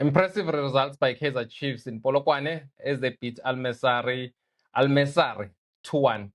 Impressive results by Kaizer Chiefs in Polokwane as they beat Al-Mesari 2-1.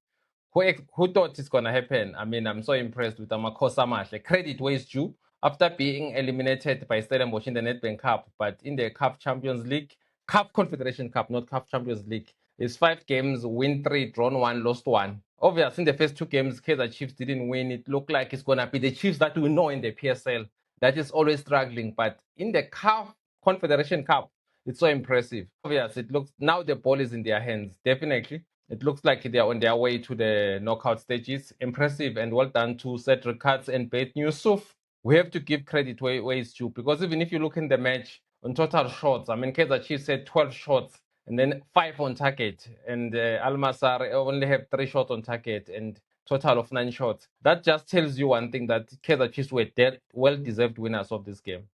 Who thought it's gonna happen? I mean, I'm so impressed with Amakosa Mahle. Credit where it's due. After being eliminated by Stellenbosch in the Nedbank Cup, but in the CAF Champions League, CAF Confederation Cup, not CAF Champions League, it's 5 games, win 3, drawn 1, lost 1. Obviously, in the first 2 games, Kaizer Chiefs didn't win. It looked like it's gonna be the Chiefs that we know in the PSL that is always struggling. But in the CAF Confederation Cup, it's so impressive. Obviously, it looks now the ball is in their hands. Definitely, it looks like they are on their way to the knockout stages. Impressive and well done to Cedric Katz and Beit Yusuf. We have to give credit where it's due, because even if you look in the match on total shots, I mean, Kaizer Chiefs had 12 shots and then 5 on target, and Al Masar only have 3 shots on target and total of 9 shots. That just tells you one thing, that Kaizer Chiefs were well-deserved winners of this game.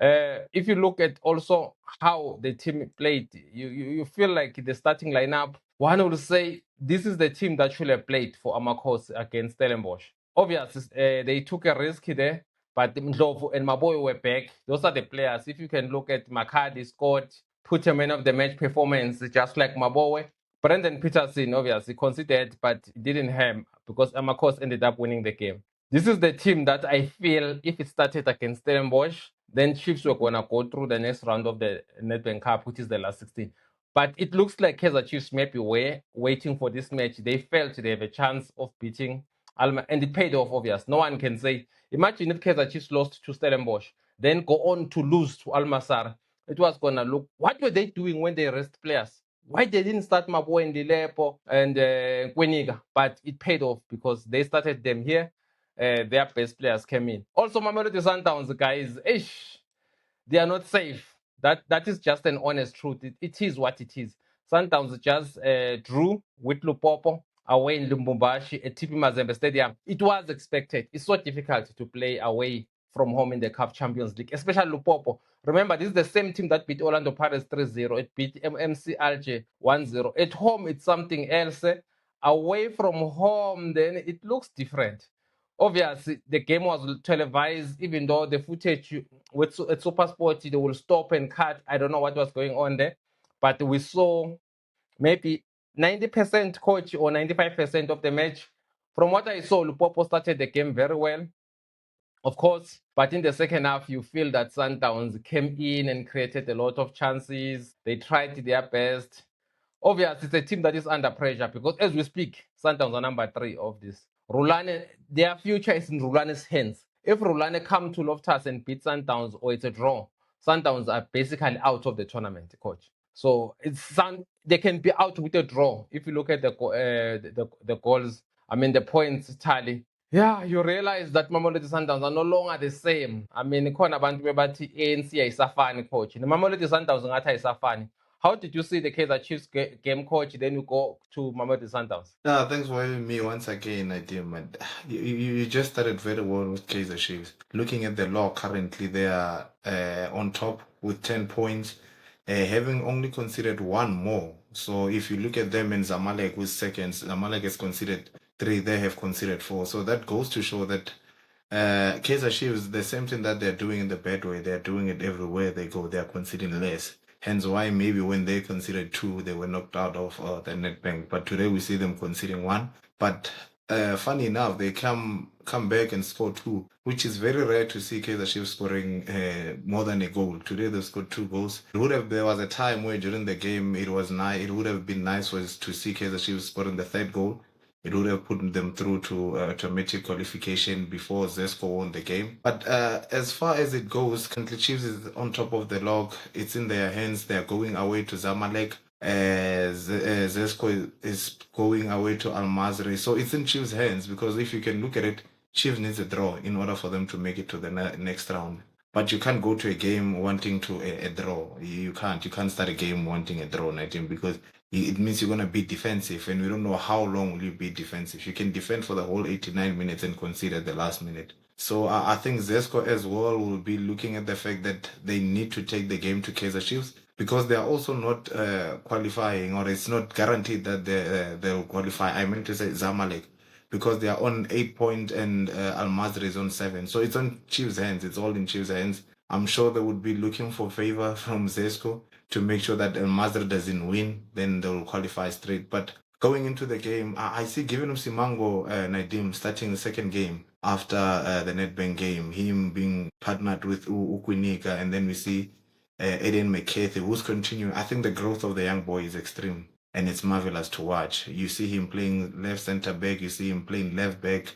If you look at also how the team played, you feel like the starting lineup, one would say this is the team that should have played for Amakos against Stellenbosch. Obviously, they took a risk there, but Ndlovu and Maboy were back. Those are the players. If you can look at Makadi scored, put a man of the match performance, just like Maboy. Brendan Peterson obviously considered, but it didn't harm because Amakos ended up winning the game. This is the team that I feel if it started against Stellenbosch, then Chiefs were going to go through the next round of the Nedbank Cup, which is the last 16. But it looks like Kaizer Chiefs maybe were waiting for this match. They felt they have a chance of beating Alma, and it paid off, obvious. No one can say, imagine if Kaizer Chiefs lost to Stellenbosch, then go on to lose to Almasar. It was going to look, what were they doing when they rest players? Why they didn't start Maboy and Dilepo and Kweniga? But it paid off because they started them here. Their best players came in. Also, Mamelodi Sundowns, guys, they are not safe. That is just an honest truth. It is what it is. Sundowns just drew with Lupopo away in Lubumbashi at TP Mazembe Stadium. It was expected. It's so difficult to play away from home in the CAF Champions League, especially Lupopo. Remember, this is the same team that beat Orlando Pirates 3-0. It beat MC Alger 1-0. At home, it's something else. Away from home, then it looks different. Obviously, the game was televised, even though the footage with at SuperSport, they will stop and cut. I don't know what was going on there, but we saw maybe 90% coach or 95% of the match. From what I saw, Lupopo started the game very well, of course, but in the second half, you feel that Sundowns came in and created a lot of chances. They tried their best. Obviously, it's a team that is under pressure because as we speak, Sundowns are number 3 of this. Rulane, their future is in Rulane's hands. If Rulane come to Loftus and beat Sundowns or it's a draw, Sundowns are basically out of the tournament, coach. So they can be out with a draw. If you look at the goals, I mean the points tally. Yeah, you realize that Mamelodi Sundowns are no longer the same. I mean, khona abantu bebathi ANC ayisafani, coach. Mamelodi Sundowns ngathi ayisafani. How did you see the Kaizer Chiefs game, coach? Then you go to Mamelodi Sundowns. Thanks for having me once again, Nadim. And you just started very well with Kaizer Chiefs. Looking at the log currently, they are on top with 10 points, having only conceded 1 more. So if you look at them and Zamalek with seconds, Zamalek has conceded 3, they have conceded 4. So that goes to show that Kaizer Chiefs, the same thing that they're doing in the bad way, they're doing it everywhere they go. They're conceding less. Hence why maybe when they considered 2, they were knocked out of the Nedbank. But today we see them conceding 1. But funny enough, they come back and score 2, which is very rare to see Kaizer Chiefs scoring more than a goal. Today they scored 2 goals. There was a time where during the game it would have been nice to see Kaizer Chiefs scoring the 3rd goal. It would have put them through to automatic qualification before Zesco won the game. But as far as it goes, Country Chiefs is on top of the log. It's in their hands. They're going away to Zamalek. Zesco is going away to Al Mazri. So it's in Chiefs' hands, because if you can look at it, Chiefs needs a draw in order for them to make it to the next round. But you can't go to a game wanting to a draw. You can't start a game wanting a draw, Nadim, because it means you're going to be defensive, and we don't know how long will you be defensive. You can defend for the whole 89 minutes and concede at the last minute. So I think Zesco as well will be looking at the fact that they need to take the game to Kaizer Chiefs, because they are also not qualifying, or it's not guaranteed that they'll qualify. I meant to say Zamalek, because they are on 8 points and Al Mazri is on 7. So it's on Chiefs' hands. It's all in Chiefs' hands. I'm sure they would be looking for favor from Zesco to make sure that El Mazra doesn't win, then they'll qualify straight. But going into the game, I see Given Simango Nadim starting the second game after the Nedbank game, him being partnered with Ukwinika, and then we see Aiden McCarthy, who's continuing. I think the growth of the young boy is extreme, and it's marvelous to watch. You see him playing left center back, you see him playing left back.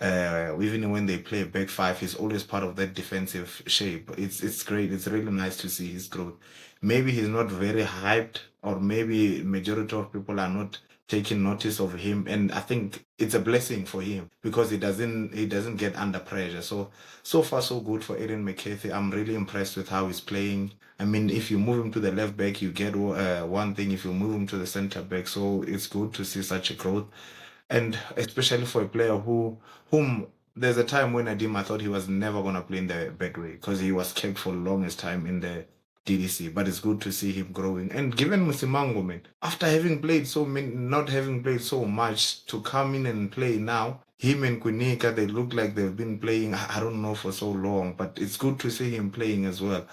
Even when they play back five, he's always part of that defensive shape. It's great. It's really nice to see his growth. Maybe he's not very hyped, or maybe majority of people are not taking notice of him, and I think it's a blessing for him because he doesn't get under pressure. So far so good for Aiden McCarthy. I'm really impressed with how he's playing. I mean, if you move him to the left back, you get one thing. If you move him to the center back, so it's good to see such a growth, and especially for a player whom there's a time when I thought he was never gonna play in the Betway because he was kept for the longest time in the DDC. But it's good to see him growing. And given Musimango, man, after having played so many, not having played so much, to come in and play now, him and Kunika, they look like they've been playing, I don't know, for so long. But it's good to see him playing as well.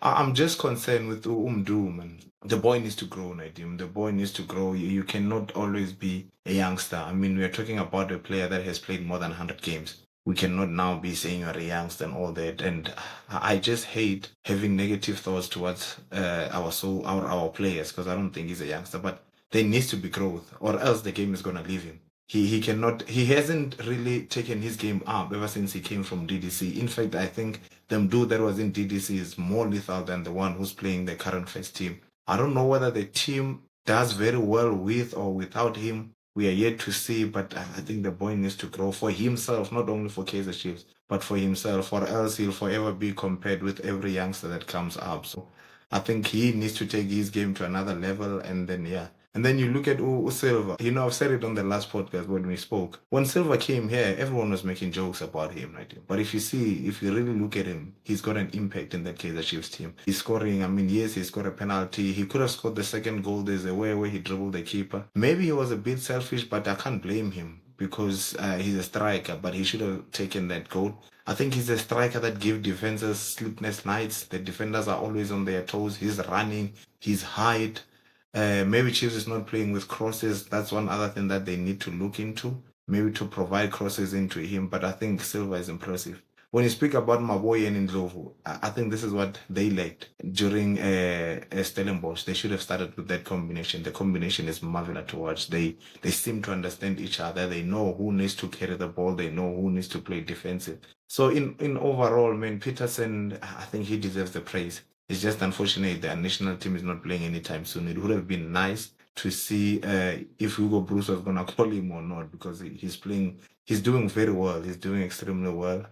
I'm just concerned with Umdu, man. The boy needs to grow, Nadim. The boy needs to grow. You cannot always be a youngster. I mean, we're talking about a player that has played more than 100 games. We cannot now be saying you're a youngster and all that. And I just hate having negative thoughts towards our players, because I don't think he's a youngster. But there needs to be growth, or else the game is gonna leave him. He hasn't really taken his game up ever since he came from DDC. In fact, I think the dude that was in DDC is more lethal than the one who's playing the current first team. I don't know whether the team does very well with or without him. We are yet to see, but I think the boy needs to grow for himself, not only for Kaizer Chiefs, but for himself, or else he'll forever be compared with every youngster that comes up. So I think he needs to take his game to another level, and then, yeah. And then you look at Silva. You know, I've said it on the last podcast when we spoke. When Silva came here, everyone was making jokes about him, right? But if you really look at him, he's got an impact in that Kaizer Chiefs team. He's scoring. I mean, yes, he scored a penalty. He could have scored the second goal. There's a way where he dribbled the keeper. Maybe he was a bit selfish, but I can't blame him because he's a striker, but he should have taken that goal. I think he's a striker that gives defenders sleepless nights. The defenders are always on their toes. He's running. His height. Maybe Chiefs is not playing with crosses. That's one other thing that they need to look into. Maybe to provide crosses into him. But I think Silva is impressive. When you speak about Maboy and Ndlovu, I think this is what they lacked during Stellenbosch. They should have started with that combination. The combination is marvelous to watch. They seem to understand each other. They know who needs to carry the ball. They know who needs to play defensive. So in overall, man, Peterson, I think he deserves the praise. It's just unfortunate the national team is not playing anytime soon. It would have been nice to see if Hugo Bruce was going to call him or not, because he's playing. He's doing very well. He's doing extremely well.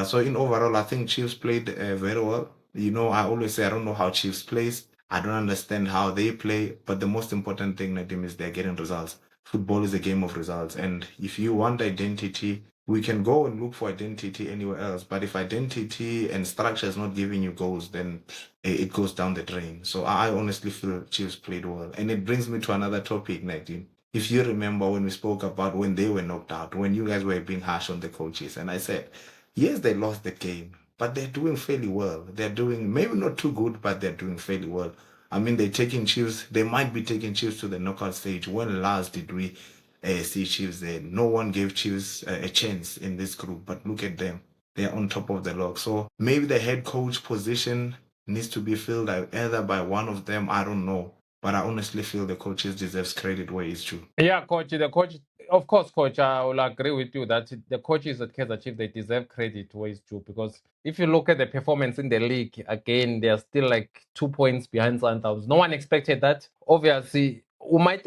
So in overall, I think Chiefs played very well. You know, I always say I don't know how Chiefs plays. I don't understand how they play. But the most important thing, Nadim, is they're getting results. Football is a game of results. And if you want identity, we can go and look for identity anywhere else. But if identity and structure is not giving you goals, then it goes down the drain. So I honestly feel Chiefs played well. And it brings me to another topic, Nadine. If you remember when we spoke about when they were knocked out, when you guys were being harsh on the coaches, and I said, yes, they lost the game, but they're doing fairly well. They're doing maybe not too good, but they're doing fairly well. I mean, they're taking Chiefs. They might be taking Chiefs to the knockout stage. When last did we see Chiefs there? No one gave Chiefs a chance in this group, but look at them. They're on top of the log. So maybe the head coach position needs to be filled either by one of them. I don't know. But I honestly feel the coaches deserves credit where it's due. Yeah, coach. The coach, of course, coach. I will agree with you that the coaches at Kaizer Chiefs, they deserve credit where it's due, because if you look at the performance in the league, again, they're still like 2 points behind Sundowns. No one expected that. Obviously, we might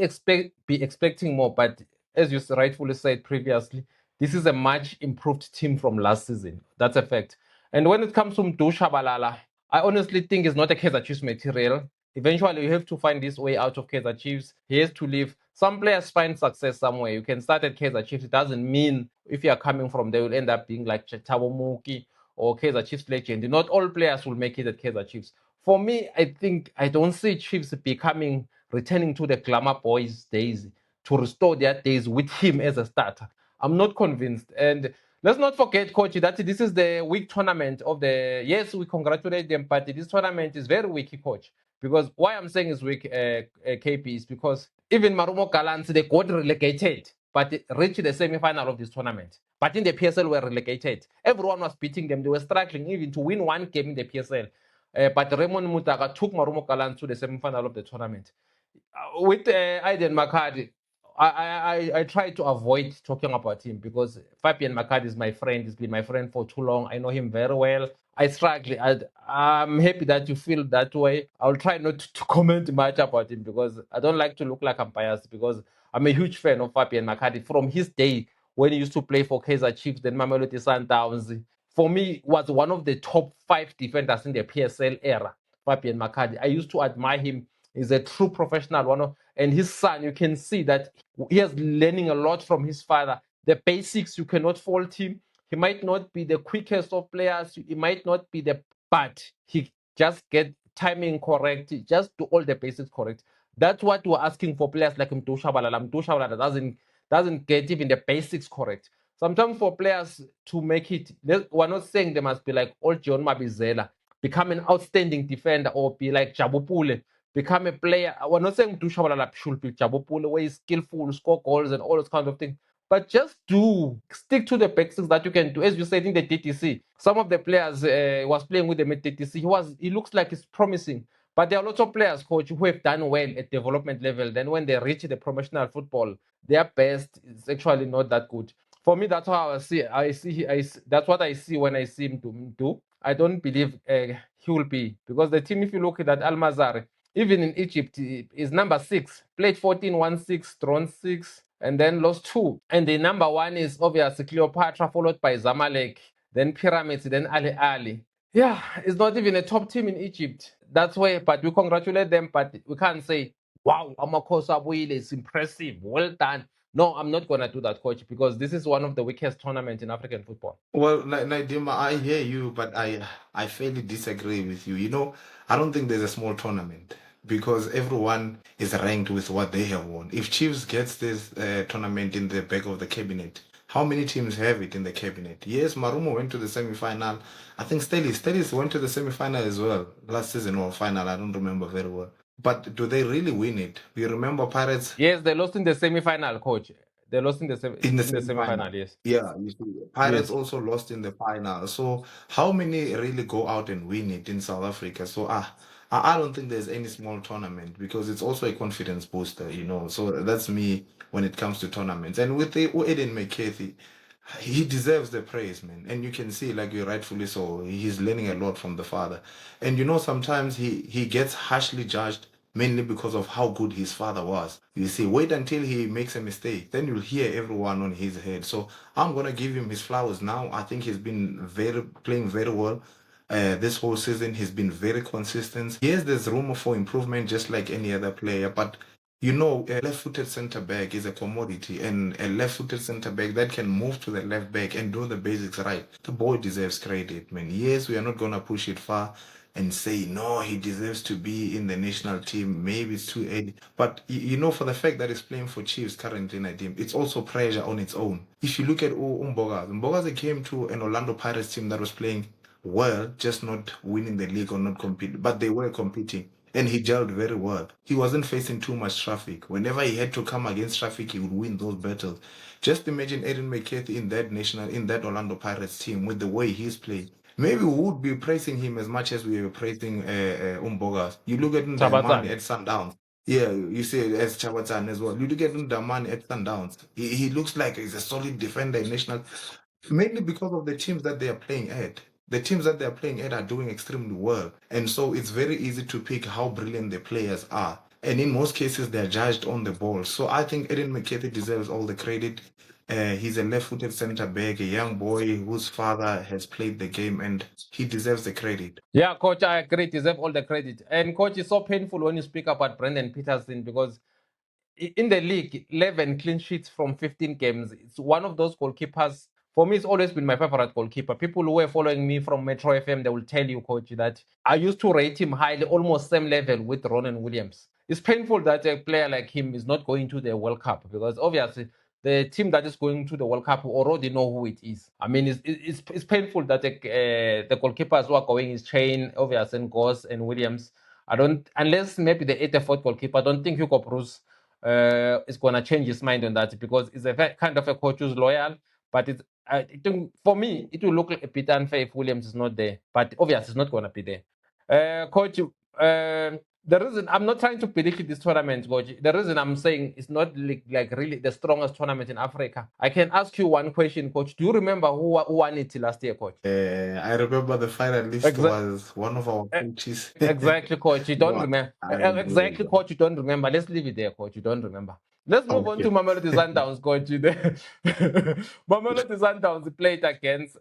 be expecting more, but as you rightfully said previously, this is a much improved team from last season. That's a fact. And when it comes to Mdu Shabalala, I honestly think it's not a Kaizer Chiefs material. Eventually, you have to find this way out of Kaizer Chiefs. He has to leave. Some players find success somewhere. You can start at Kaizer Chiefs. It doesn't mean if you are coming from there, you'll end up being like Thabo Moki or Kaizer Chiefs legend. Not all players will make it at Kaizer Chiefs. For me, I don't see Chiefs returning to the Glamour Boys days, to restore their days with him as a starter. I'm not convinced. And Let's not forget, coach, that this is the weak tournament of the. Yes, we congratulate them, but this tournament is very weak, coach. Because why I'm saying is weak, KP, is because even Marumo Gallants, they got relegated, but they reached the semi-final of this tournament. But in the PSL, were relegated. Everyone was beating them. They were struggling even to win one game in the PSL. But Raymond Mutaga took Marumo Gallants to the semi-final of the tournament. With Aiden McCarty, I try to avoid talking about him because Fabian McCarty is my friend. He's been my friend for too long. I know him very well. I struggle. I'm happy that you feel that way. I'll try not to comment much about him because I don't like to look like I'm biased because I'm a huge fan of Fabian McCarty from his day when he used to play for Kaizer Chiefs, then Mamelodi Sundowns. For me, was one of the top 5 defenders in the PSL era. Fabian McCarty. I used to admire him. He's a true professional. And his son, you can see that he is learning a lot from his father. The basics, you cannot fault him. He might not be the quickest of players. He might not be but he just get timing correct. He just do all the basics correct. That's what we're asking for players like Mdu Shabalala. Mdu Shabalala doesn't get even the basics correct. Sometimes for players to make it, we're not saying they must be like old John Mabizela, become an outstanding defender, or be like Jabu Pule, become a player. We're not saying Mdu Shabalala should be Jabu Pule, where he's skillful, score goals, and all those kinds of things. But just stick to the basics that you can do. As you said in the DTC, some of the players was playing with them at DTC. He looks like he's promising. But there are lots of players, coach, who have done well at development level. Then when they reach the professional football, their best is actually not that good. For me, that's how that's what I see when I see him do. I don't believe he will be, because the team, if you look at that, Al Mazar, even in Egypt, is number 6, played 14, won 6, drawn 6, and then lost 2. And the number 1 is obviously Cleopatra, followed by Zamalek, then Pyramids, then Ali Ali. Yeah, it's not even a top team in Egypt. That's why, but we congratulate them, but we can't say, wow, Amakosa Abuyile is impressive, well done. No, I'm not going to do that, coach, because this is one of the weakest tournaments in African football. Well, Naidima, I hear you, but I fairly disagree with you. You know, I don't think there's a small tournament because everyone is ranked with what they have won. If Chiefs gets this tournament in the back of the cabinet, how many teams have it in the cabinet? Yes, Marumo went to the semi-final. I think Stelis went to the semi-final as well last season, or final. I don't remember very well. But do they really win it? You remember Pirates? Yes, they lost in the semi-final, coach. They lost in the Semi-final. semi-final, yes. Yeah, you see, Pirates Yes. also lost in the final. So how many really go out and win it in South Africa? So I don't think there's any small tournament because it's also a confidence booster, you know. So that's me when it comes to tournaments. And with Aiden McCarthy, he deserves the praise, man. And you can see, like you rightfully so, he's learning a lot from the father. And you know, sometimes he gets harshly judged mainly because of how good his father was. You see, wait until he makes a mistake, then you'll hear everyone on his head. So I'm gonna give him his flowers now. I think he's been playing very well. This whole season he's been very consistent. Yes, there's room for improvement, just like any other player, but you know, a left-footed center back is a commodity, and a left-footed center back that can move to the left back and do the basics right. The boy deserves credit, man. Yes, we are not gonna push it far and say no, he deserves to be in the national team. Maybe it's too early, but you know, for the fact that he's playing for Chiefs currently in a team, it's also pressure on its own. If you look at Mbogazi came to an Orlando Pirates team that was playing well, just not winning the league or not competing, but they were competing. And he gelled very well. He wasn't facing too much traffic. Whenever he had to come against traffic, he would win those battles. Just imagine Aiden McCarthy in that Orlando Pirates team with the way he's playing. Maybe we would be praising him as much as we were praising Umbogas. You look at Ndamani at Sundowns. Yeah, you see as Chabatan as well. You look at Ndamani at Sundowns. He looks like he's a solid defender in national, mainly because of the teams that they are playing at. The teams that they're playing at are doing extremely well. And so it's very easy to pick how brilliant the players are. And in most cases, they're judged on the ball. So I think Aiden McCarthy deserves all the credit. He's a left-footed center back, a young boy whose father has played the game, and he deserves the credit. Yeah, coach, I agree. Deserve all the credit. And coach, it's so painful when you speak about Brendan Peterson because in the league, 11 clean sheets from 15 games. It's one of those goalkeepers. For me, it's always been my favorite goalkeeper. People who are following me from Metro FM, they will tell you, coach, that I used to rate him highly, almost same level with Ronan Williams. It's painful that a player like him is not going to the World Cup because obviously the team that is going to the World Cup already know who it is. I mean, it's painful that the goalkeepers who are going is Chain, Obvious, and Goss and Williams. I don't, unless maybe the 84th goalkeeper, I don't think Hugo Bruce is going to change his mind on that, because it's a kind of a coach who's loyal. But I think for me, it will look a bit unfair if Williams is not there. But obviously, it's not going to be there. Coach, the reason I'm not trying to predict this tournament, Coach, the reason I'm saying it's not like really the strongest tournament in Africa. I can ask you one question, Coach. Do you remember who won it last year, Coach? I remember the finalist was one of our coaches. Exactly, Coach. You don't No, remember. I don't Exactly, remember. Coach. You don't remember. Let's leave it there, Coach. You don't remember. Let's move on to Mamelodi Sundowns, Coach. Mamelodi Sundowns played against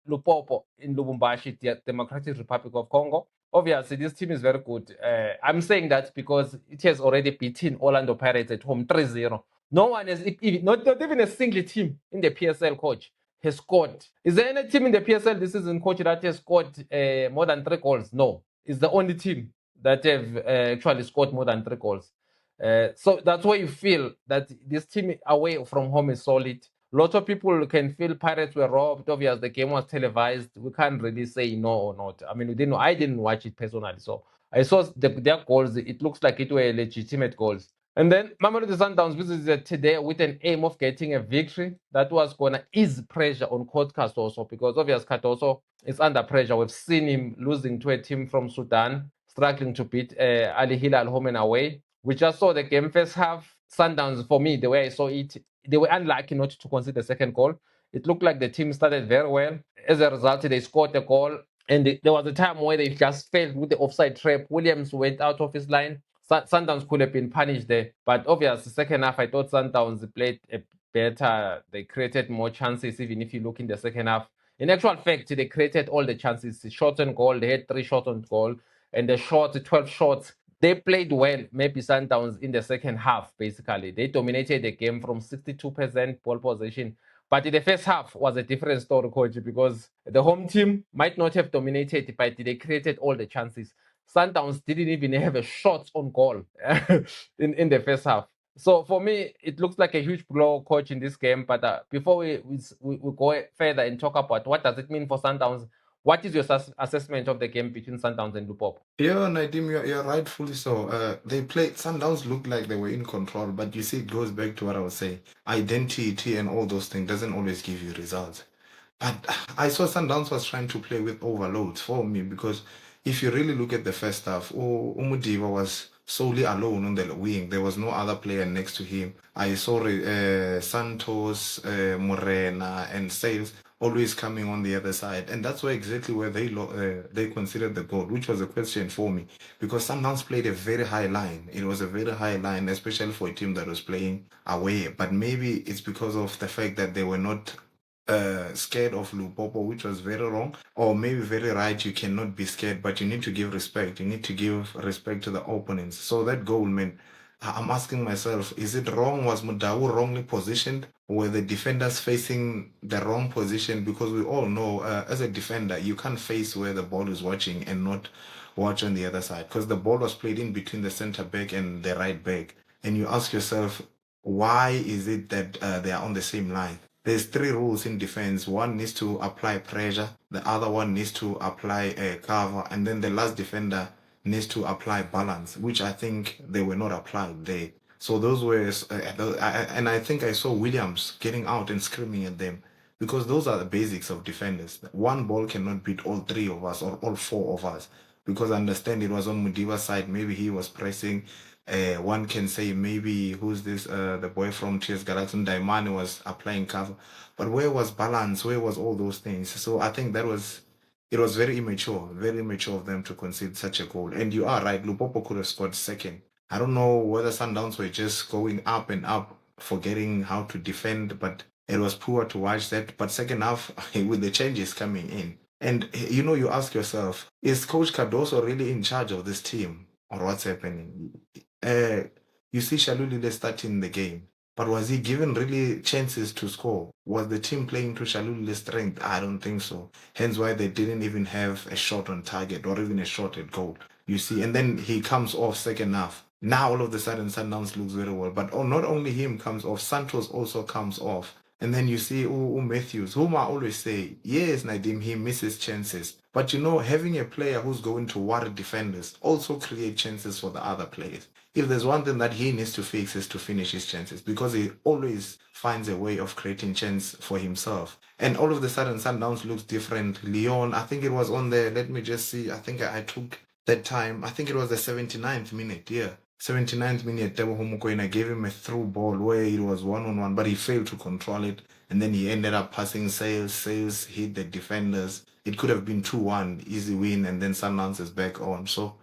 Lupopo in Lubumbashi, the Democratic Republic of Congo. Obviously, this team is very good. I'm saying that because it has already beaten Orlando Pirates at home 3-0. No one has, not even a single team in the PSL, Coach, has scored. Is there any team in the PSL this season, Coach, that has scored more than 3 goals? No. It's the only team that have actually scored more than 3 goals. So that's why you feel that this team away from home is solid. Lots of people can feel Pirates were robbed. Obviously, the game was televised. We can't really say no or not. I mean, I didn't watch it personally, so I saw their goals. It looks like it were legitimate goals. And then Mamelodi Sundowns visited today with an aim of getting a victory that was going to ease pressure on Coach Cardoso, because obviously Cardoso is under pressure. We've seen him losing to a team from Sudan, struggling to beat Ali Hilal home and away. We just saw the game first half. Sundowns, for me, the way I saw it, they were unlucky not to concede the second goal. It looked like the team started very well. As a result, they scored a goal. And there was a time where they just failed with the offside trap. Williams went out of his line. Sundowns could have been punished there. But obviously, second half, I thought Sundowns played better. They created more chances, even if you look in the second half. In actual fact, they created all the chances. Shots on goal, they had 3 shots on goal. And the shots, 12 shots, they played well, maybe Sundowns in the second half, basically. They dominated the game from 62% ball possession. But in the first half was a different story, Coach, because the home team might not have dominated, but they created all the chances. Sundowns didn't even have a shot on goal in the first half. So for me, it looks like a huge blow, Coach, in this game. But before we go further and talk about what does it mean for Sundowns, what is your assessment of the game between Sundowns and Lupopo? Yeah, Nadim, you're rightfully so. They played, Sundowns looked like they were in control, but you see, it goes back to what I was saying. Identity and all those things doesn't always give you results. But I saw Sundowns was trying to play with overloads for me, because if you really look at the first half, Umudiva was solely alone on the wing. There was no other player next to him. I saw Santos, Morena, and Sales always coming on the other side, and that's where exactly where they considered the goal, which was a question for me, because Sundowns played a very high line. It was a very high line, especially for a team that was playing away. But maybe it's because of the fact that they were not scared of Lupopo, which was very wrong, or maybe very right. You cannot be scared, but you need to give respect. You need to give respect to the opponents. So that goal, man, I'm asking myself, is it wrong? Was Mudau wrongly positioned? Were the defenders facing the wrong position? Because we all know, as a defender, you can't face where the ball is watching and not watch on the other side, because the ball was played in between the center back and the right back. And you ask yourself, why is it that they are on the same line? There's 3 rules in defense. One needs to apply pressure, the other one needs to apply cover, and then the last defender needs to apply balance, which I think they were not applied there. So those were, and I think I saw Williams getting out and screaming at them, because those are the basics of defenders. One ball cannot beat all 3 of us or all 4 of us, because I understand it was on Mudiva's side. Maybe he was pressing. One can say maybe who's this? The boy from TS Galaxy, Daimani, was applying cover. But where was balance? Where was all those things? So I think it was very immature of them to concede such a goal. And you are right, Lupopo could have scored second. I don't know whether Sundowns were just going up and up, forgetting how to defend, but it was poor to watch that. But second half, with the changes coming in, and you ask yourself, is Coach Cardoso really in charge of this team, or what's happening? You see Shalulile starting the game, but was he given really chances to score? Was the team playing to Shalulile's strength? I don't think so. Hence why they didn't even have a shot on target or even a shot at goal. You see, and then he comes off second half. Now all of a sudden Sundowns looks very well. But not only him comes off, Santos also comes off. And then you see Matthews, whom I always say, yes, Nadim, he misses chances. But you know, having a player who's going to worry defenders also create chances for the other players. If there's one thing that he needs to fix is to finish his chances, because he always finds a way of creating chance for himself. And all of a sudden, Sundowns looks different. Leon, I think it was on the, let me just see, I think I took that time, I think it was the 79th minute, yeah. 79th minute, Teboho Mokoena gave him a through ball where it was one-on-one, but he failed to control it. And then he ended up passing Sales. Sales hit the defenders. It could have been 2-1, easy win, and then Sundowns is back on. So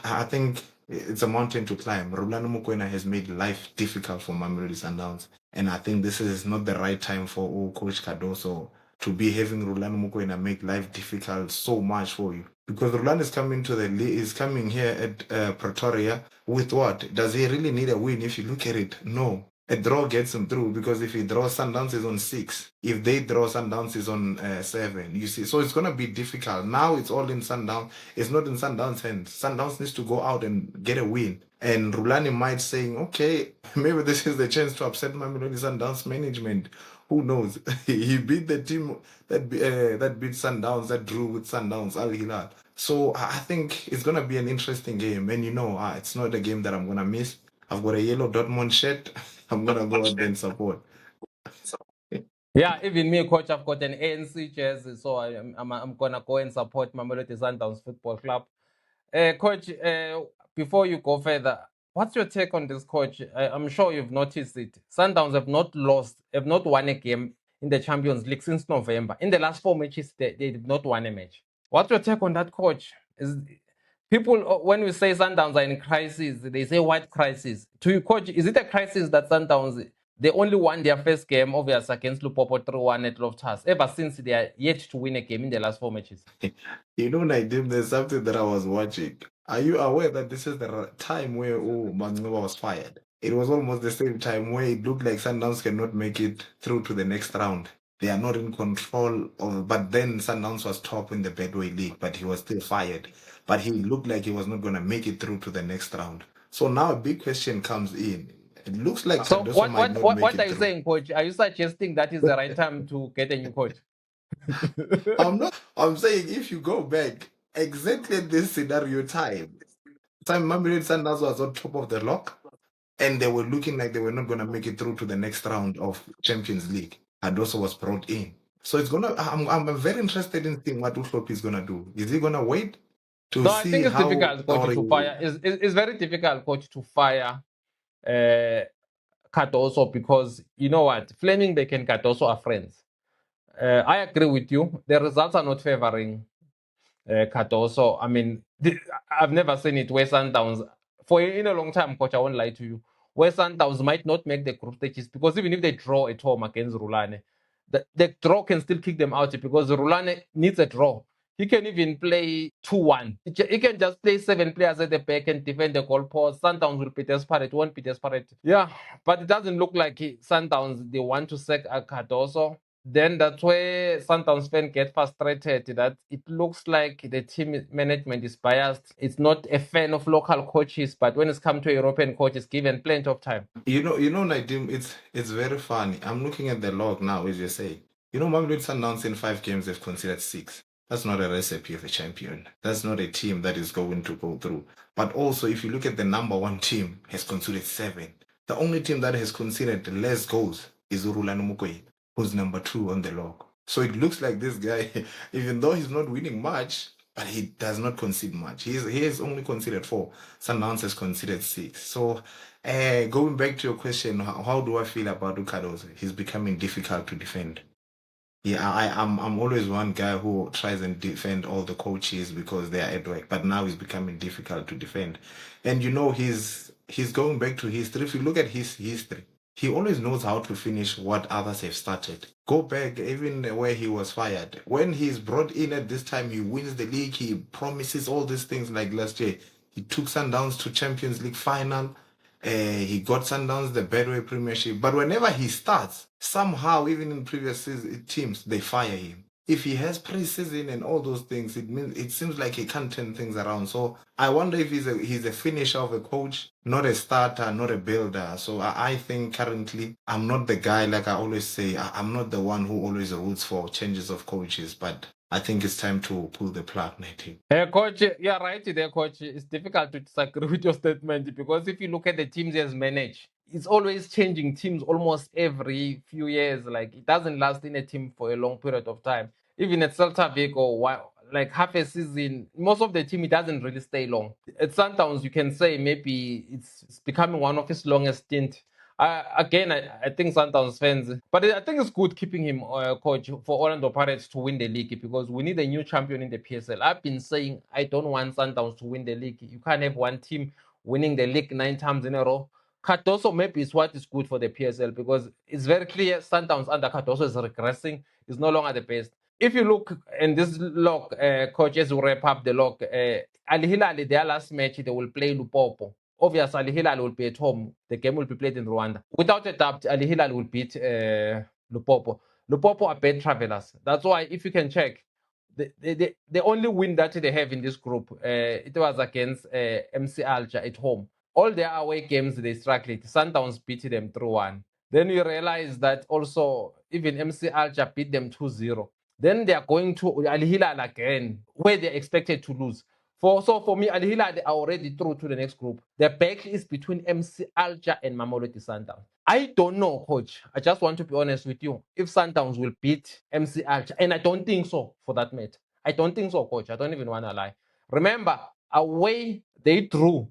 I think it's a mountain to climb. Rulani Mokoena has made life difficult for Mamelodi Sundowns. And I think this is not the right time for Coach Cardoso to be having Rulani Mokoena make life difficult so much for you. Because Rulani is coming to the league, is coming here at Pretoria with what? Does he really need a win if you look at it? No. A draw gets him through, because if he draws, Sundowns is on 6. If they draw, Sundowns is on 7. You see, so it's gonna be difficult. Now it's all in Sundowns. It's not in Sundowns' hands. Sundowns needs to go out and get a win. And Rulani might saying, okay, maybe this is the chance to upset Mamelodi Sundowns management. Who knows? He beat the team that beat Sundowns, that drew with Sundowns, Al Hilal. So I think it's gonna be an interesting game. And you know, it's not a game that I'm gonna miss. I've got a yellow Dortmund shirt. I'm gonna go out there and support. Yeah, even me, coach, I've got an ANC jersey, so I'm gonna go and support Mamelodi Sundowns Football Club. Coach, before you go further, what's your take on this, coach? I'm sure you've noticed it. Sundowns have not won a game in the Champions League since November. In the last 4 matches, they did not won a match. What's your take on that, coach? People, when we say Sundowns are in crisis, they say what crisis? To you, coach, is it a crisis that Sundowns, they only won their first game, obviously, against Lupopo 3-1 at Loftus, ever since they are yet to win a game in the last 4 matches? You know, Nadim, there's something that I was watching. Are you aware that this is the time where Mangoba was fired? It was almost the same time where it looked like Sundowns cannot make it through to the next round. They are not in control of, but then Sundowns was top in the Bedway League, but he was still fired. But he looked like he was not going to make it through to the next round. So now a big question comes in. It looks like So Cardoso might not make what it are you through. saying, coach? Are you suggesting that is the right time to get a new coach? I'm saying if you go back exactly at this scenario time Mamelodi Sundowns was on top of the lock, and they were looking like they were not going to make it through to the next round of Champions League. Cardoso was brought in. So it's gonna. I'm very interested in seeing what Uhlop is gonna do. Is he gonna wait to No, I see think it's how? difficult, coach, to fire. It's very difficult, coach, to fire Cardoso, because you know what, Fleming Beck and Cardoso are friends. I agree with you. The results are not favoring Cardoso. I mean, I've never seen it where Sundowns, in a long time, coach, I won't lie to you, where Sundowns might not make the group stages, because even if they draw at home against Rulane, the draw can still kick them out, because Rulane needs a draw. He can even play 2-1. He can just play 7 players at the back and defend the goalpost. Sundowns will be desperate, won't be desperate. Yeah, but it doesn't look like Sundowns, they want to sack Cardoso. Then that's where Sundowns fans get frustrated, that it looks like the team management is biased. It's not a fan of local coaches, but when it's come to European coaches, given plenty of time. You know, Nadim, it's very funny. I'm looking at the log now, as you say. You know, Mamelodi Sundowns in 5 games they've considered 6. That's not a recipe of a champion. That's not a team that is going to go through. But also, if you look at the number 1 team, has conceded 7. The only team that has conceded less goals is Rulani Mokoena, who's number 2 on the log. So it looks like this guy, even though he's not winning much, but he does not concede much. He has only conceded 4. Sundowns has conceded 6. So going back to your question, how do I feel about Cardoso? He's becoming difficult to defend. Yeah, I'm always one guy who tries and defend all the coaches because they are at work, but now he's becoming difficult to defend. And you know, he's going back to history. If you look at his history, he always knows how to finish what others have started. Go back even where he was fired. When he's brought in at this time, he wins the league. He promises all these things, like last year. He took Sundowns to Champions League final. He got Sundowns the Bedway Premiership. But whenever he starts, somehow, even in previous teams, they fire him. if he has preseason and all those things, it seems like he can't turn things around. So I wonder if he's a finisher of a coach, not a starter, not a builder. So I think currently I'm not the guy, like I always say, I'm not the one who always roots for changes of coaches, but I think it's time to pull the plug, Nathan. Coach, you're right there, coach. It's difficult to disagree with your statement because if you look at the teams he has managed, it's always changing teams almost every few years. Like it doesn't last in a team for a long period of time. Even at Celta Vigo, like half a season, most of the team it doesn't really stay long. At Sundowns, you can say maybe it's becoming one of his longest stint. I think Sundowns fans, but I think it's good keeping him coach for Orlando Pirates to win the league because we need a new champion in the PSL. I've been saying I don't want Sundowns to win the league. You can't have one team winning the league 9 times in a row. Cardoso maybe is what is good for the PSL because it's very clear Sundowns under Cardoso is regressing, is no longer the best. If you look in this log, coaches will wrap up the log. Al Hilal, their last match, they will play Lupopo. Obviously, Al Hilal will be at home. The game will be played in Rwanda. Without a doubt, Al Hilal will beat Lupopo. Lupopo are bad travelers. That's why, if you can check, the only win that they have in this group, it was against MC Alger at home. All their away games, they struggled. Sundowns beat them 3-1. Then you realize that also, even MC Alger beat them 2-0. Then they are going to Al Hilal again, where they're expected to lose. So for me, Al Hilal are already through to the next group. The battle is between MC Alger and Mamelodi Sundowns. I don't know, coach. I just want to be honest with you. If Sundowns will beat MC Alger, and I don't think so for that match. I don't think so, coach. I don't even want to lie. Remember, away they drew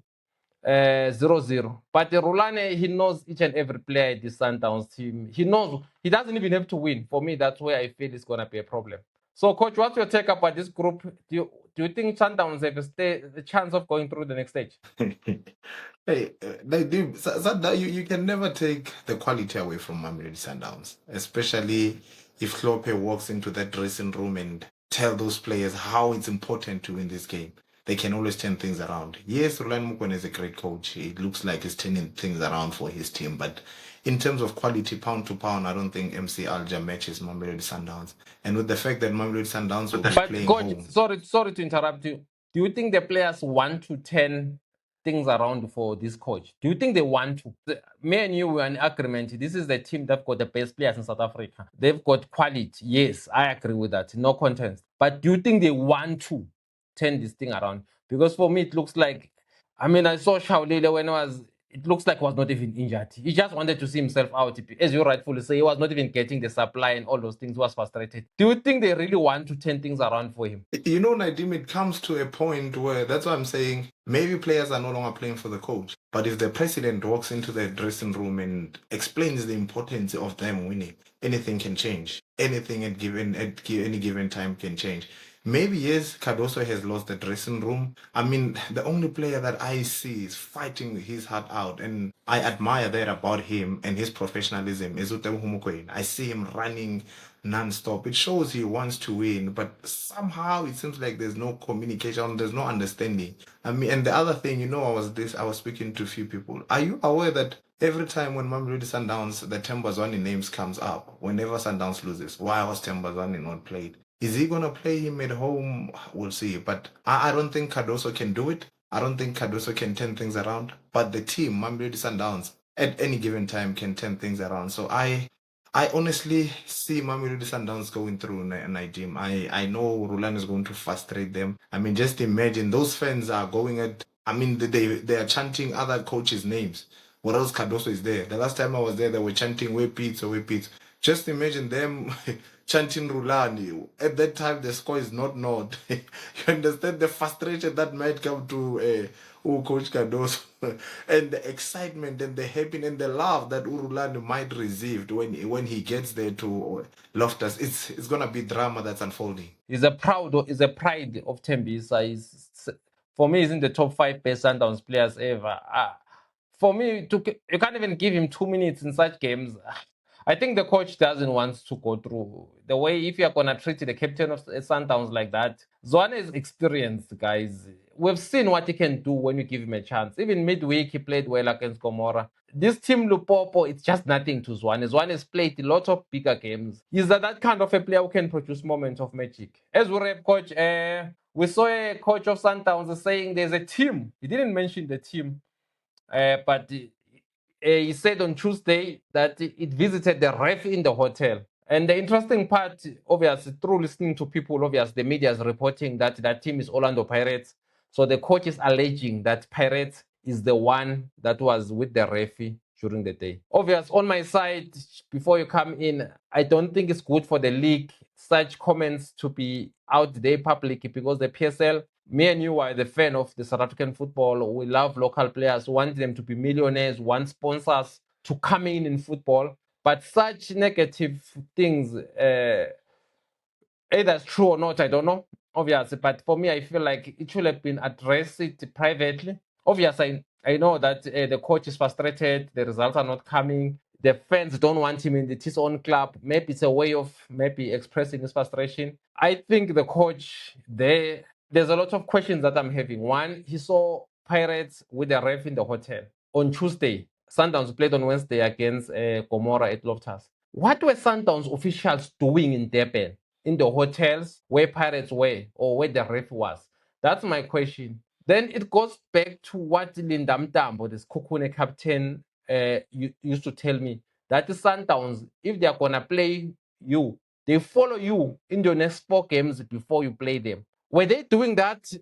0-0. But Rulane, he knows each and every player at the Sundowns team. He knows he doesn't even have to win. For me, that's where I feel it's gonna be a problem. So, coach, what's your take about this group? Do you think Sundowns have a chance of going through the next stage? Hey, you can never take the quality away from Mamelodi Sundowns, especially if Klopp walks into that dressing room and tell those players how it's important to win this game. They can always turn things around. Yes, Roland Mukwen is a great coach. It looks like he's turning things around for his team, but in terms of quality, pound to pound, I don't think MC Alger matches Mamelodi Sundowns. And with the fact that Mamelodi Sundowns will be playing coach, home. sorry to interrupt you. Do you think the players want to turn things around for this coach? Do you think they want to? Me and you were in agreement. This is the team that got the best players in South Africa. They've got quality. Yes, I agree with that. No contest. But do you think they want to turn this thing around? Because for me, it looks like, I mean, I saw Shaulile when it looks like he was not even injured. He just wanted to see himself out. As you rightfully say, he was not even getting the supply and all those things. He was frustrated. Do you think they really want to turn things around for him? You know, Nadim, it comes to a point where that's why I'm saying maybe players are no longer playing for the coach. But if the president walks into the dressing room and explains the importance of them winning, anything can change. Anything at any given time can change. Maybe yes, Cardoso has lost the dressing room. I mean, the only player that I see is fighting his heart out, and I admire that about him and his professionalism is Utebo Mokoena. I see him running non-stop. It shows he wants to win, but somehow it seems like there's no communication, there's no understanding. I mean, and the other thing, I was speaking to a few people. Are you aware that every time when Mamelodi Sundowns, the Tembazwane names comes up, whenever Sundowns loses, why was Tembazwane not played? Is he gonna play him at home? We'll see. But I don't think Cardoso can do it. I don't think Cardoso can turn things around. But the team, Mamelodi Sundowns, at any given time can turn things around. So I honestly see Mamelodi Sundowns going through Nadim. I know Roland is going to frustrate them. I mean, just imagine those fans are going at. I mean, they are chanting other coaches' names. What else Cardoso is there? The last time I was there, they were chanting "Way Pizza, Way Pizza." Just imagine them chanting Rulani. At that time, the score is not known. You understand the frustration that might come to Coach Cardoso and the excitement and the happiness and the love that Urulani might receive when he gets there to Loftus. It's gonna be drama that's unfolding. He's a pride of Tembisa. For me, he's in the top 5 best Sundowns players ever. For me, you can't even give him 2 minutes in such games. I think the coach doesn't want to go through the way. If you're gonna treat the captain of Sundowns like that, Zwane is experienced, guys. we've seen what he can do when you give him a chance. Even midweek, he played well against Gomora. This team, Lupopo, it's just nothing to Zwane. Zwane has played a lot of bigger games. He's that kind of a player who can produce moments of magic. As we wrap, coach, we saw a coach of Sundowns saying there's a team. He didn't mention the team, but he said on Tuesday that it visited the ref in the hotel. And the interesting part, obviously, through listening to people, obviously, the media is reporting that that team is Orlando Pirates. So the coach is alleging that Pirates is the one that was with the referee during the day. Obviously, on my side, before you come in, I don't think it's good for the league such comments to be out there public, because the PSL, me and you are the fan of the South African football. We love local players, want them to be millionaires, want sponsors to come in football. But such negative things, either it's true or not, I don't know, obviously. But for me, I feel like it should have been addressed privately. Obviously, I know that the coach is frustrated, the results are not coming, the fans don't want him in his own club. Maybe it's a way of maybe expressing his frustration. I think the coach, there's a lot of questions that I'm having. One, he saw Pirates with the ref in the hotel on Tuesday. Sundowns played on Wednesday against Gomora at Loftus. What were Sundowns officials doing in Durban, in the hotels where Pirates were or where the ref was? That's my question. Then it goes back to what Linda Mtambo, this Kukune captain, used to tell me, that the Sundowns, if they are going to play you, they follow you in your next 4 games before you play them. Were they doing that?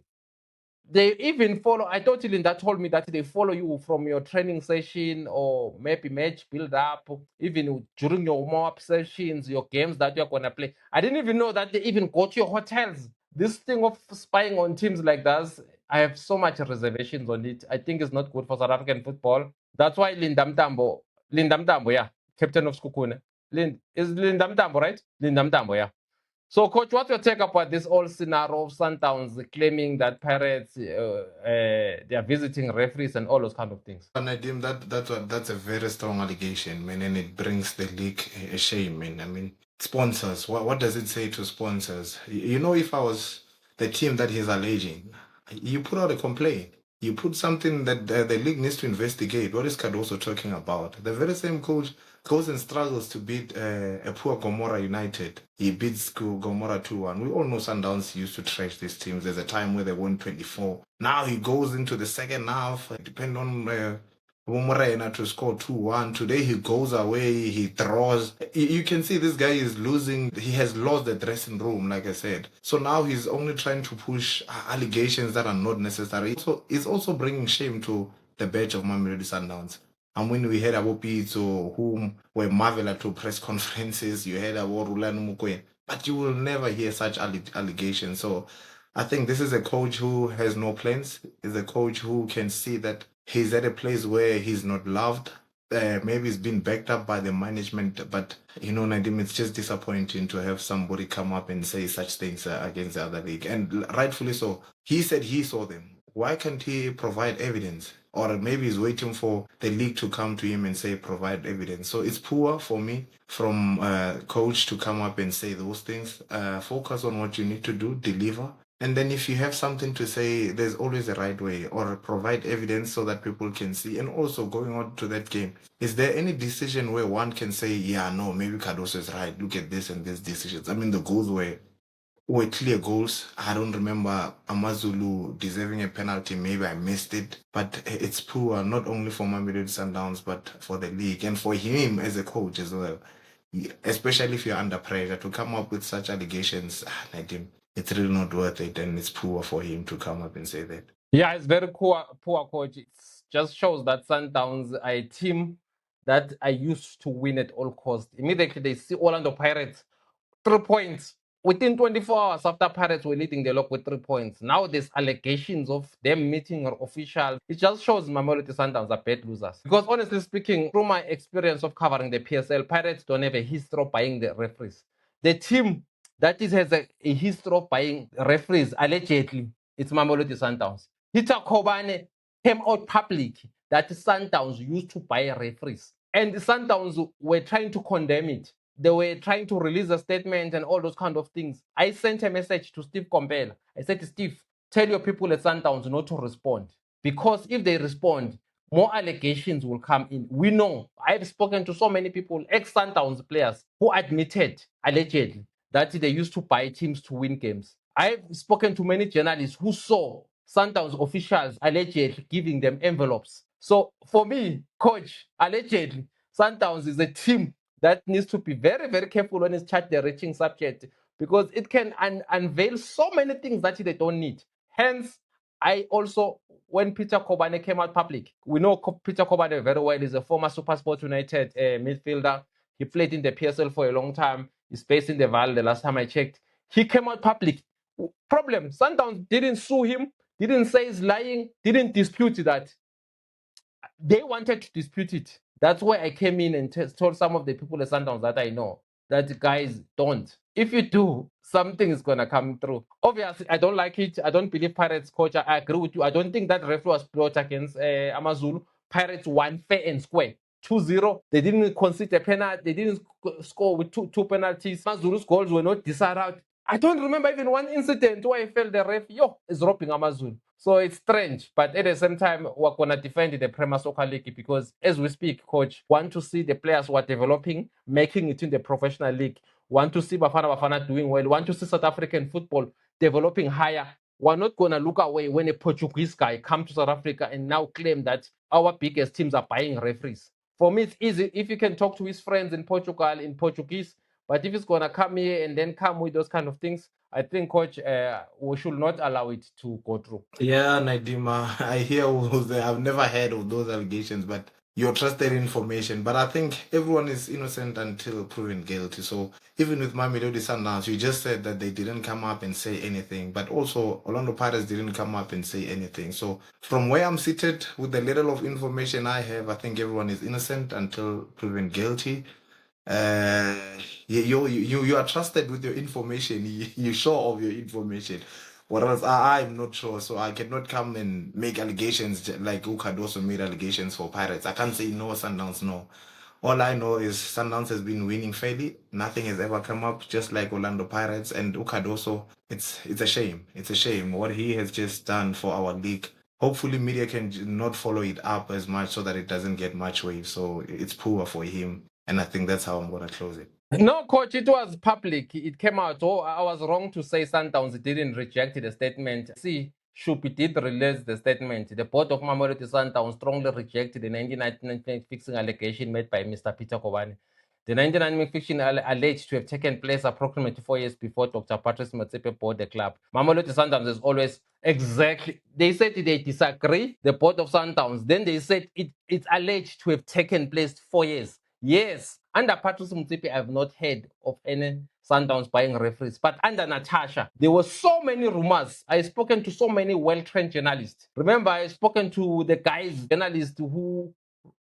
They even follow, I thought Linda told me that they follow you from your training session or maybe match build up, even during your warm-up sessions, your games that you're going to play. I didn't even know that they even go to your hotels. This thing of spying on teams like that, I have so much reservations on it. I think it's not good for South African football. That's why Linda Mtambo, yeah, captain of Skukune. Is Linda Mtambo, right? Linda Mtambo, yeah. So, coach, what's your take about this whole scenario of Sundowns claiming that Pirates they are visiting referees and all those kind of things? Nadim, that's a very strong allegation, man, and it brings the league a shame, man. I mean, sponsors. What does it say to sponsors? You know, if I was the team that he's alleging, you put out a complaint. You put something that the league needs to investigate. What is Cardoso talking about? The very same coach goes and struggles to beat a poor Gomora United. He beats Gomora 2-1. We all know Sundowns used to trash these teams. There's a time where they won 24. Now he goes into the second half, depend on Morena to score 2-1. Today he goes away, he draws. You can see this guy is losing. He has lost the dressing room, like I said. So now he's only trying to push allegations that are not necessary. So it's also bringing shame to the badge of Mamelodi Sundowns. And when we heard about Pizzo, whom were marvel at press conferences, you heard about Rulani Mukwe, but you will never hear such allegations. So I think this is a coach who has no plans. Is a coach who can see that he's at a place where he's not loved. Maybe he's been backed up by the management, but you know, Nadim, it's just disappointing to have somebody come up and say such things against the other league, and rightfully so. He said he saw them. Why can't he provide evidence? Or maybe he's waiting for the league to come to him and say provide evidence. So it's poor for me from coach to come up and say those things. Focus on what you need to do, deliver. And then if you have something to say, there's always a right way, or provide evidence so that people can see. And also going on to that game, is there any decision where one can say, yeah, no, maybe Cardoso is right. Look at this and this decisions. I mean, the goals were clear goals. I don't remember Amazulu deserving a penalty. Maybe I missed it. But it's poor, not only for Mamelodi Sundowns, but for the league and for him as a coach as well. Especially if you're under pressure to come up with such allegations, Nadim, it's really not worth it, and it's poor for him to come up and say that. Yeah, it's very poor, coach. It just shows that Sundowns are a team that are used to win at all costs. Immediately they see Orlando Pirates, 3 points. Within 24 hours after Pirates were leading the lock with 3 points. Now there's allegations of them meeting officials. It just shows Mamelodi Sundowns are bad losers. Because honestly speaking, through my experience of covering the PSL, Pirates don't have a history of buying the referees. The team that has a history of buying referees, allegedly, it's Mamelodi Sundowns. Peter Kobane came out public that Sundowns used to buy referees. And the Sundowns were trying to condemn it. They were trying to release a statement and all those kind of things. I sent a message to Steve Komphela. I said, Steve, tell your people at Sundowns not to respond. Because if they respond, more allegations will come in. We know. I've spoken to so many people, ex-Sundowns players, who admitted, allegedly, that they used to buy teams to win games. I've spoken to many journalists who saw Sundowns officials allegedly giving them envelopes. So for me, coach, allegedly, Sundowns is a team that needs to be very, very careful when it's chat the reaching subject, because it can unveil so many things that they don't need. Hence, I also, when Peter Kobane came out public, we know Peter Kobane very well. He's a former SuperSport United midfielder. He played in the PSL for a long time. He's based in the Val the last time I checked. He came out public. Problem, Sundowns didn't sue him, didn't say he's lying, didn't dispute that. They wanted to dispute it. That's why I came in and told some of the people at Sundowns that I know that, guys, don't. If you do, something is going to come through. Obviously, I don't like it. I don't believe Pirates coach. I agree with you. I don't think that referee was brought against Amazulu. Pirates won fair and square. 2-0. They didn't concede a penalty. They didn't score with two penalties. Amazulu's goals were not disallowed. I don't remember even one incident where I felt the ref is robbing Amazulu. So it's strange, but at the same time, we're going to defend the Premier Soccer League because, as we speak, coach, want to see the players who are developing, making it in the professional league. Want to see Bafana doing well. Want to see South African football developing higher. We're not going to look away when a Portuguese guy comes to South Africa and now claim that our biggest teams are buying referees. For me, it's easy if you can talk to his friends in Portugal in Portuguese. But if it's going to come here and then come with those kind of things, I think, coach, we should not allow it to go through. Yeah, Naidima, I hear I've never heard of those allegations, but you're trusted information. But I think everyone is innocent until proven guilty. So even with Mamelodi Sundowns, you just said that they didn't come up and say anything, but also Orlando Pirates didn't come up and say anything. So from where I'm seated, with the little of information I have, I think everyone is innocent until proven guilty. You are trusted with your information. You sure of your information. Whereas I'm not sure, so I cannot come and make allegations like Ukadoso made allegations for Pirates. I can't say no, Sundowns, no. All I know is Sundowns has been winning fairly. Nothing has ever come up, just like Orlando Pirates and Ukadoso. It's a shame. It's a shame what he has just done for our league. Hopefully, media can not follow it up as much so that it doesn't get much wave. So it's poor for him. And I think that's how I'm going to close it. No, coach, it was public. It came out. Oh, I was wrong to say Sundowns didn't reject the statement. See, Shupi did release the statement. The board of Mamelodi Sundowns strongly rejected the 1999 fixing allegation made by Mr. Peter Kobane. The 1999 fiction alleged to have taken place approximately 4 years before Dr. Patrice Motsepe bought the club. Mamelodi Sundowns is always exactly. They said they disagree, the board of Sundowns. Then they said it's alleged to have taken place 4 years. Yes, under Patrice Motsepe, I've not heard of any Sundowns buying referees. But under Natasha, there were so many rumors. I've spoken to so many well-trained journalists. Remember, I've spoken to the journalists who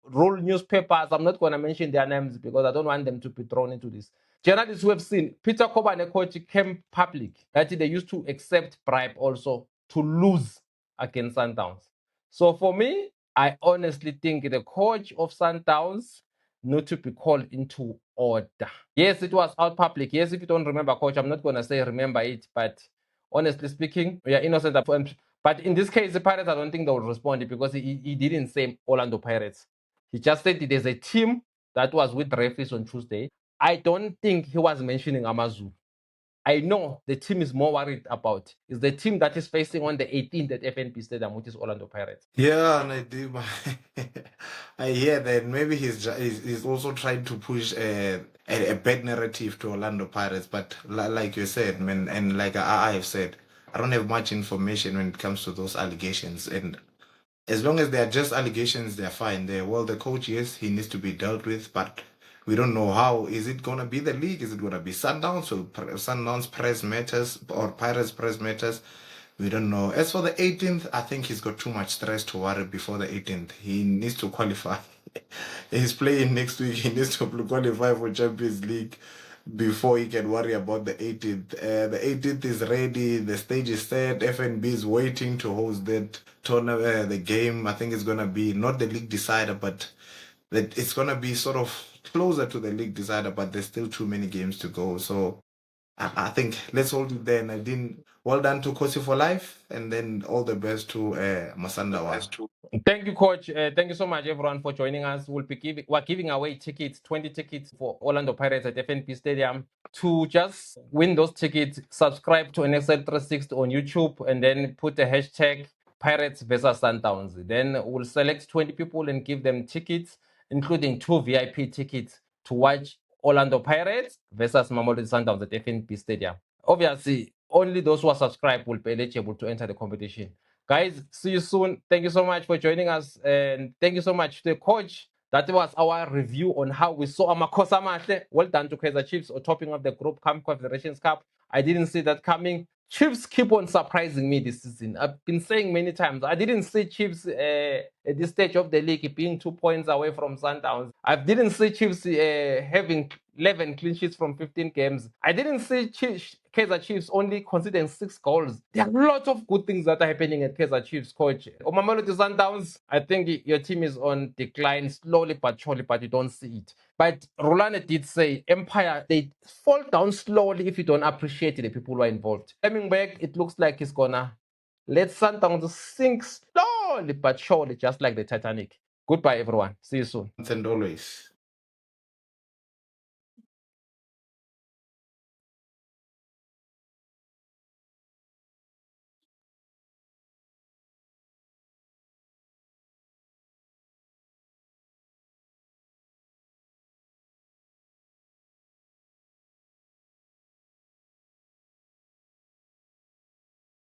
roll newspapers. I'm not going to mention their names because I don't want them to be thrown into this. Journalists who have seen Peter Kobane coach came public that they used to accept bribe also to lose against Sundowns. So for me, I honestly think the coach of Sundowns need to be called into order. Yes, it was out public. Yes, if you don't remember, coach, I'm not going to say remember it, but honestly speaking, we are innocent. But in this case, the Pirates, I don't think they will respond because he didn't say Orlando Pirates. He just said there's a team that was with referees on Tuesday. I don't think he was mentioning Amazulu. I know the team is more worried about is the team that is facing on the 18th at FNB Stadium, which is Orlando Pirates. Yeah, and I hear that maybe he's also trying to push a bad narrative to Orlando Pirates, but like you said, man, and like I have said, I don't have much information when it comes to those allegations, and as long as they are just allegations, they're fine. The coach, yes, he needs to be dealt with, but we don't know how. Is it going to be the league? Is it going to be Sundowns? So Sundowns press matters or Pirates press matters? We don't know. As for the 18th, I think he's got too much stress to worry before the 18th. He needs to qualify. He's playing next week. He needs to qualify for Champions League before he can worry about the 18th. The 18th is ready. The stage is set. FNB is waiting to host that tournament, the game. I think it's going to be not the league decider, but that it's going to be sort of closer to the league decider, but there's still too many games to go. So I think let's hold it there. Nadine, well done to Kosi for life, and then all the best to Masandawa. Thank you, Coach. Thank you so much, everyone, for joining us. We're giving away tickets, 20 tickets for Orlando Pirates at FNP Stadium. To just win those tickets, subscribe to NXL 360 on YouTube and then put the hashtag Pirates versus Sundowns. Then we'll select 20 people and give them tickets, including 2 VIP tickets to watch Orlando Pirates versus Mamelodi Sundowns at FNP Stadium. Obviously, only those who are subscribed will be eligible to enter the competition. Guys, see you soon. Thank you so much for joining us. And thank you so much to the coach. That was our review on how we saw Amakosa Mahle. Well done to Kaizer Chiefs or topping of the Group Confederations Cup. I didn't see that coming. Chiefs keep on surprising me this season. I've been saying many times, I didn't see Chiefs at this stage of the league being 2 points away from Sundowns. I didn't see Chiefs having 11 clean sheets from 15 games. I didn't see Kaizer Chiefs only conceding 6 goals. There are lots of good things that are happening at Kaizer Chiefs, coach. Mamelodi Sundowns, I think your team is on decline slowly but surely, but you don't see it. But Rolane did say, Empire, they fall down slowly if you don't appreciate the people who are involved. Coming back, it looks like he's gonna let Sundowns sink slowly but surely, just like the Titanic. Goodbye, everyone. See you soon. And always.